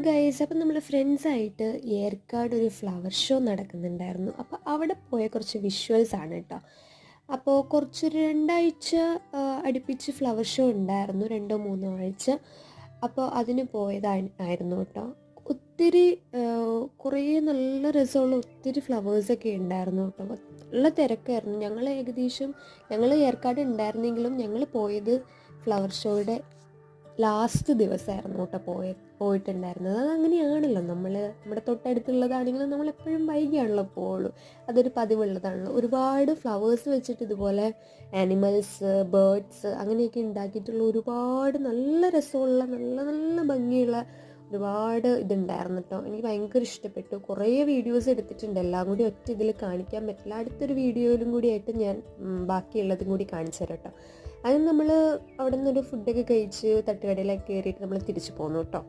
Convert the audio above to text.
Guys, അപ്പം നമ്മൾ ഫ്രണ്ട്സായിട്ട് ഏർക്കാട് ഒരു ഫ്ലവർ ഷോ നടക്കുന്നുണ്ടായിരുന്നു. അപ്പോൾ അവിടെ പോയ കുറച്ച് വിഷ്വൽസ് ആണ് കേട്ടോ. അപ്പോൾ കുറച്ചൊരു 2 ആഴ്ച അടുപ്പിച്ച് ഫ്ലവർ ഷോ ഉണ്ടായിരുന്നു, 2 3 ആഴ്ച. അപ്പോൾ അതിന് പോയതായിരുന്നു കേട്ടോ. ഒത്തിരി കുറേ നല്ല രസമുള്ള ഒത്തിരി ഫ്ലവേഴ്സൊക്കെ ഉണ്ടായിരുന്നു കേട്ടോ. നല്ല തിരക്കായിരുന്നു. ഞങ്ങൾ ഏർക്കാട് ഉണ്ടായിരുന്നെങ്കിലും ഞങ്ങൾ പോയത് ഫ്ലവർ ഷോയുടെ ലാസ്റ്റ് ദിവസമായിരുന്നു കേട്ടോ പോയിട്ടുണ്ടായിരുന്നത്. അതങ്ങനെയാണല്ലോ, നമ്മുടെ തൊട്ടടുത്തുള്ളതാണെങ്കിലും നമ്മളെപ്പോഴും വൈകിയാണല്ലോ പോവുള്ളൂ. അതൊരു പതിവുള്ളതാണല്ലോ. ഒരുപാട് ഫ്ലവേഴ്സ് വെച്ചിട്ട് ഇതുപോലെ ആനിമൽസ്, ബേർഡ്സ് അങ്ങനെയൊക്കെ ഉണ്ടാക്കിയിട്ടുള്ള ഒരുപാട് നല്ല രസമുള്ള നല്ല നല്ല ഭംഗിയുള്ള ഒരുപാട് ഇതുണ്ടായിരുന്നു കേട്ടോ. എനിക്ക് ഭയങ്കര ഇഷ്ടപ്പെട്ടു. കുറേ വീഡിയോസ് എടുത്തിട്ടുണ്ട്, എല്ലാം കൂടി ഒറ്റ ഇതിൽ കാണിക്കാൻ പറ്റില്ല. അടുത്തൊരു വീഡിയോയിലും കൂടി ആയിട്ട് ഞാൻ ബാക്കിയുള്ളതും കൂടി കാണിച്ചു തരാം കേട്ടോ. അതിന് നമ്മൾ അവിടെ നിന്നൊരു ഫുഡൊക്കെ കഴിച്ച് തട്ടുകടയിലൊക്കെ കയറിയിട്ട് നമ്മൾ തിരിച്ചു പോന്നു കേട്ടോ.